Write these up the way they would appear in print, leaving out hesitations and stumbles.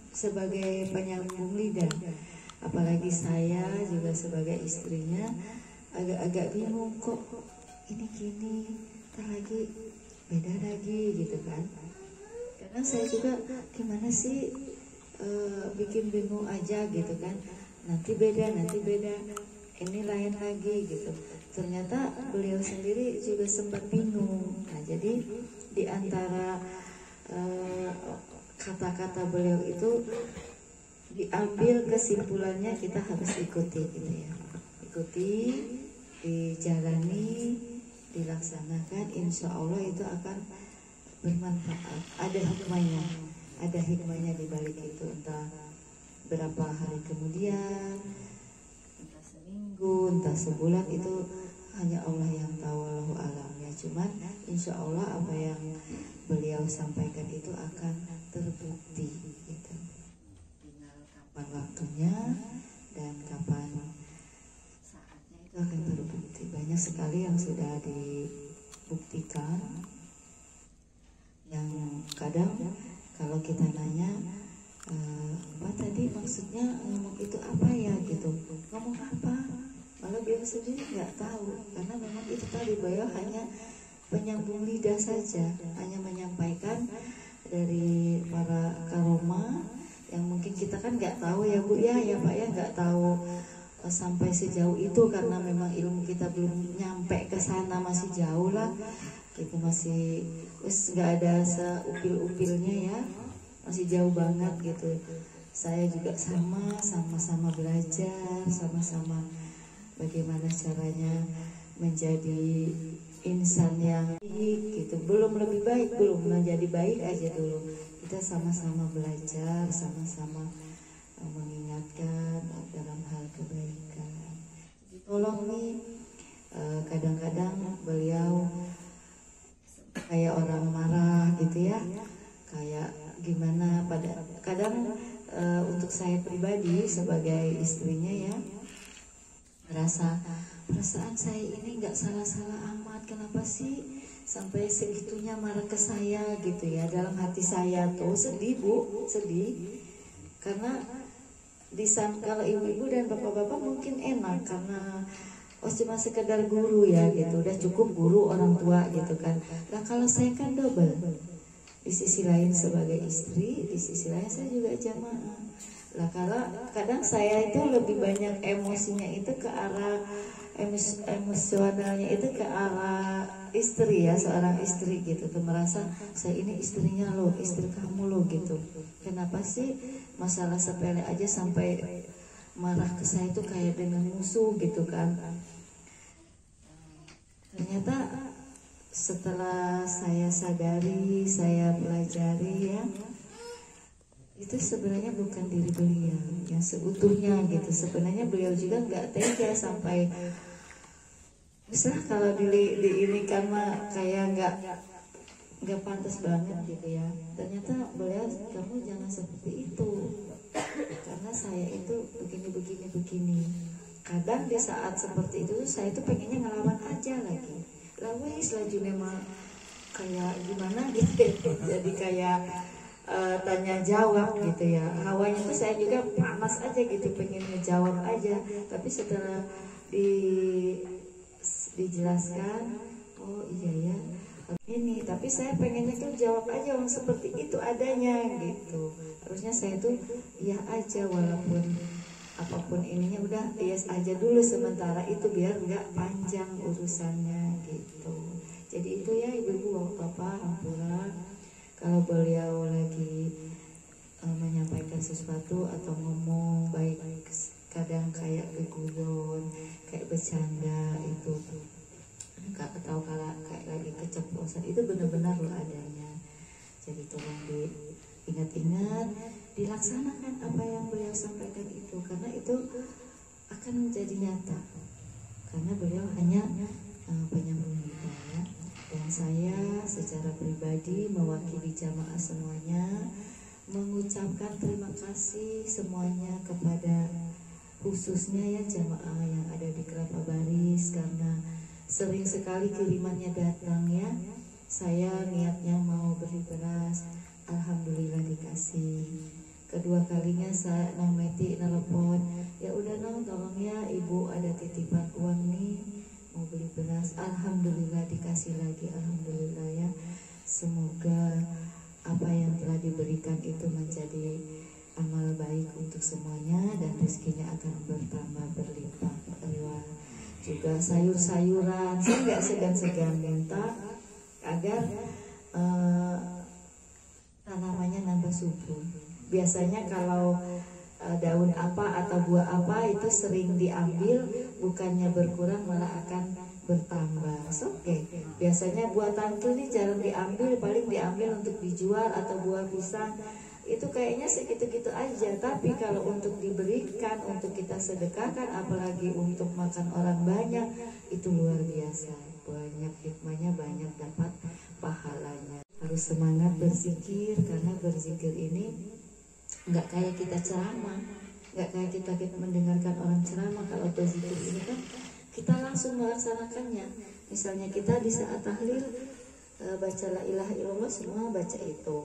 sebagai penyambung lidah, apalagi saya juga sebagai istrinya agak-agak bingung kok ini gini, ntar lagi beda lagi gitu kan. Karena saya juga gimana sih bikin bingung aja gitu kan, nanti beda, ini lain lagi gitu. Ternyata beliau sendiri juga sempat bingung. Nah jadi di antara kata-kata beliau itu diambil kesimpulannya kita harus ikuti gitu ya, ikuti, dijalani, dilaksanakan, insya Allah itu akan bermanfaat. Ada hikmahnya di balik itu, entah berapa hari kemudian, entah seminggu, entah sebulan, itu hanya Allah yang tahu, Allahu alam ya. Cuman insya Allah apa yang beliau sampaikan itu akan terbukti gitu. Tinggal kapan waktunya dan kapan saatnya itu akan terbukti. Banyak sekali yang sudah dibuktikan, yang kadang kalau kita nanya apa tadi maksudnya ngomong itu apa ya gitu, ngomong apa, malah beliau sendiri nggak tahu, karena memang itu tadi beliau hanya penyambung lidah saja, hanya menyampaikan dari para karoma yang mungkin kita kan nggak tahu ya Bu ya Pak ya, nggak tahu sampai sejauh itu, karena memang ilmu kita belum nyampe ke sana, masih jauh lah gitu, masih nggak ada seupil-upilnya ya, masih jauh banget gitu. Saya juga sama-sama belajar, sama-sama bagaimana caranya menjadi insan yang baik gitu. Belum lebih baik, belum menjadi baik aja dulu. Kita sama-sama belajar, sama-sama mengingatkan dalam hal kebaikan. Tolong nih, kadang-kadang beliau kayak orang marah gitu ya, kayak gimana pada kadang untuk saya pribadi sebagai istrinya ya, merasa perasaan saya ini nggak salah-salah amat, kenapa sih sampai segitunya marah ke saya gitu ya. Dalam hati saya tuh sedih Bu, sedih, karena kalau ibu-ibu dan bapak-bapak mungkin enak karena cuma sekedar guru ya gitu, udah cukup guru orang tua gitu kan. Nah kalau saya kan double, di sisi lain sebagai istri, di sisi lain saya juga jamaah. Nah kalau kadang saya itu lebih banyak emosinya itu ke arah emosionalnya itu ke arah istri ya, seorang istri gitu tuh, merasa saya ini istrinya lo, istri kamu lo gitu. Kenapa sih masalah sepele aja sampai marah ke saya itu kayak dengan musuh gitu kan. Ternyata setelah saya sadari, saya pelajari ya, itu sebenarnya bukan diri beliau yang seutuhnya gitu. Sebenarnya beliau juga nggak tega sampai bisa kalau ini kan mah kayak nggak pantas banget gitu ya. Ternyata beliau, kamu jangan seperti itu, karena saya itu begini. Kadang di saat seperti itu saya itu pengennya ngelawan aja lagi, lawis lajune mah kayak gimana gitu, jadi kayak tanya jawab gitu ya. Hawanya tuh saya juga panas aja gitu, pengen ngejawab aja. Tapi setelah dijelaskan, oh iya ya ini, tapi saya pengennya tuh jawab aja seperti itu adanya gitu. Harusnya saya tuh iya aja, walaupun apapun ininya udah yes aja dulu sementara itu, biar nggak panjang urusannya gitu. Jadi itu ya ibu-ibu bapak hampura, kalau beliau lagi menyampaikan sesuatu atau ngomong baik, kadang kayak berguyon, kayak bercanda itu, atau kalau kayak lagi keceplosan, itu benar-benar lo adanya. Jadi tolong diingat-ingat, dilaksanakan apa yang beliau sampaikan itu, karena itu akan menjadi nyata, karena beliau hanya penyambung lidah ya. Dan saya secara pribadi mewakili jamaah semuanya mengucapkan terima kasih semuanya kepada khususnya ya jamaah yang ada di Kelapa Baris, karena sering sekali kirimannya datang ya. Saya niatnya mau beri beras, alhamdulillah dikasih. kedua kalinya saya Nong Meti nelpon, ya udah Nong tolong ya ibu ada titipan uang nih mau beli beras. Alhamdulillah dikasih lagi, alhamdulillah ya. Semoga apa yang telah diberikan itu menjadi amal baik untuk semuanya dan rezekinya akan bertambah berlimpah. Juga sayur-sayuran, saya nggak segan-segan minta agar tanamannya nambah subur. Biasanya kalau daun apa atau buah apa itu sering diambil, bukannya berkurang malah akan bertambah. Oke. Biasanya buah tangkil ini jarang diambil, paling diambil untuk dijual, atau buah pisang itu kayaknya segitu-gitu aja. Tapi kalau untuk diberikan, untuk kita sedekahkan, apalagi untuk makan orang banyak, itu luar biasa. Banyak hikmahnya, banyak dapat pahalanya. Harus semangat berzikir, karena berzikir ini nggak kayak kita ceramah, nggak kayak kita mendengarkan orang ceramah. Kalau berzikir ini kan kita langsung melaksanakannya. Misalnya kita di saat tahlil baca la ilaha illallah, semua baca itu,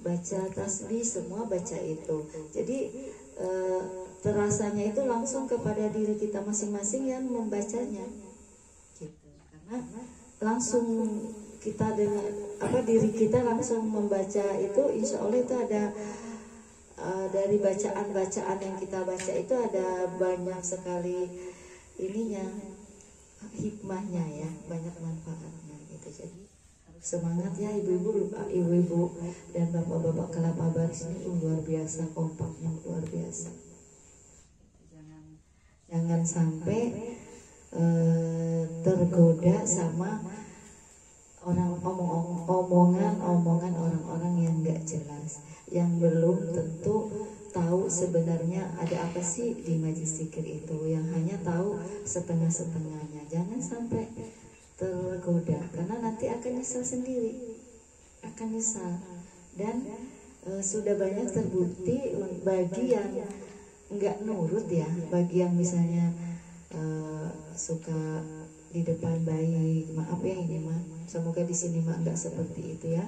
baca tasbih semua baca itu. Jadi terasanya itu langsung kepada diri kita masing-masing yang membacanya gitu. Karena langsung kita dengan diri kita langsung membaca itu, insya Allah itu ada dari bacaan-bacaan yang kita baca itu ada banyak sekali ininya, hikmahnya ya, banyak manfaatnya gitu. Jadi semangat ya ibu-ibu dan bapak-bapak kelapa baris ini luar biasa, kompaknya luar biasa. Jangan sampai tergoda sama omongan orang-orang yang nggak jelas, yang belum tentu tahu sebenarnya ada apa sih di majelis zikir itu, yang hanya tahu setengah-setengahnya. Jangan sampai tergoda, karena nanti akan nyesal sendiri, akan nyesal. Dan sudah banyak terbukti bagi yang nggak nurut ya, bagi yang misalnya suka di depan baik, maaf ya ini mah, semoga di sini mah nggak seperti itu ya.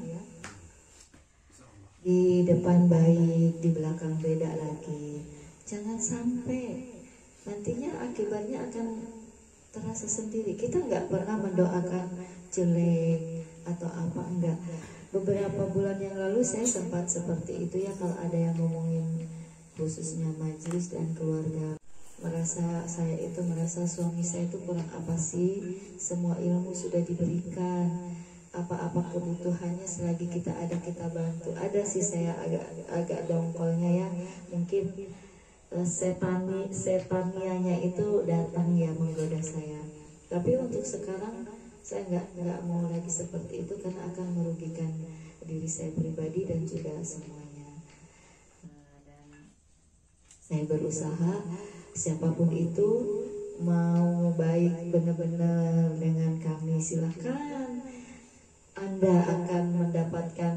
Di depan baik, di belakang beda lagi. Jangan sampai nantinya akibatnya akan terasa sendiri. Kita nggak pernah mendoakan jelek atau apa, enggak. Beberapa bulan yang lalu saya sempat seperti itu ya, kalau ada yang ngomongin khususnya majelis dan keluarga, merasa suami saya itu kurang apa sih, semua ilmu sudah diberikan, apa-apa kebutuhannya selagi kita ada kita bantu. Ada sih saya agak dongkolnya ya, mungkin setanianya itu datang ya menggoda saya. Tapi untuk sekarang saya nggak mau lagi seperti itu, karena akan merugikan diri saya pribadi dan juga semuanya. Dan saya berusaha siapapun itu mau baik benar-benar dengan kami, silakan. Anda akan mendapatkan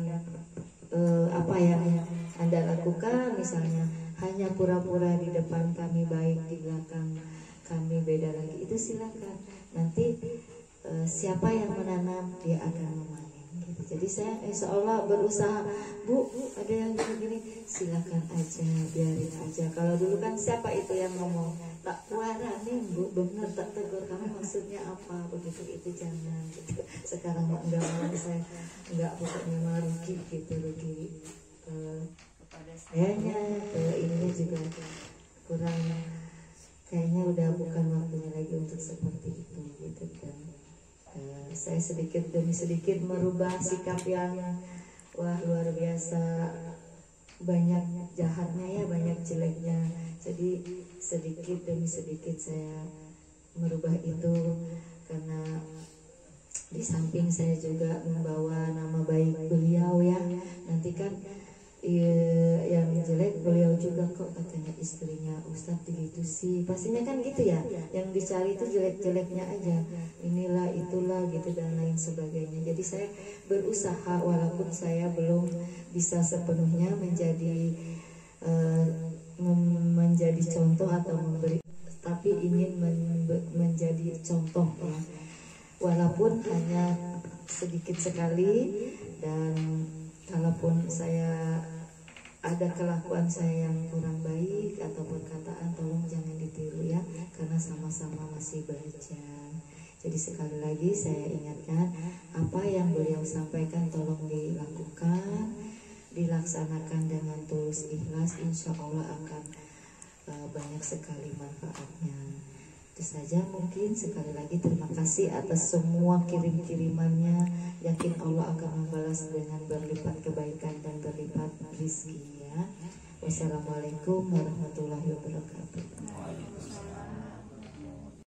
apa yang Anda lakukan, misalnya hanya pura-pura di depan kami baik, di belakang kami beda lagi, itu silakan. Nanti siapa yang menanam dia akan memanen gitu. Jadi saya insya Allah berusaha, Bu ada yang gini-gini, silakan aja, biarin aja. Kalau dulu kan siapa itu yang ngomong, tak waranin Bu, benar tak tegur kamu maksudnya apa, begitu itu jangan gitu. Sekarang enggak mau, saya enggak, pokoknya mah rugi gitu, rugi kepada sayanya, ininya juga kurang, kayaknya udah bukan waktunya lagi untuk seperti itu gitu. Dan saya sedikit demi sedikit merubah sikap yang luar biasa, banyak jahatnya ya, banyak jeleknya. Jadi sedikit demi sedikit saya merubah itu, karena di samping saya juga membawa nama baik beliau ya. Nanti kan yang jelek beliau juga, kok katanya istrinya Ustadz begitu sih, pastinya kan gitu ya, yang dicari itu jelek-jeleknya aja, inilah itulah gitu dan lain sebagainya. Jadi saya berusaha, walaupun saya belum bisa sepenuhnya menjadi contoh atau memberi, tapi ingin menjadi contoh ya, walaupun hanya sedikit sekali. Dan kalaupun saya ada kelakuan saya yang kurang baik atau perkataan, tolong jangan ditiru ya, karena sama-sama masih belajar. Jadi sekali lagi saya ingatkan, apa yang beliau sampaikan tolong dilakukan, dilaksanakan dengan tulus ikhlas, insya Allah akan banyak sekali manfaatnya. Itu saja mungkin. Sekali lagi terima kasih atas semua kirim-kirimannya. Yakin Allah akan membalas dengan berlipat kebaikan dan berlipat rezeki ya. Wassalamualaikum warahmatullahi wabarakatuh.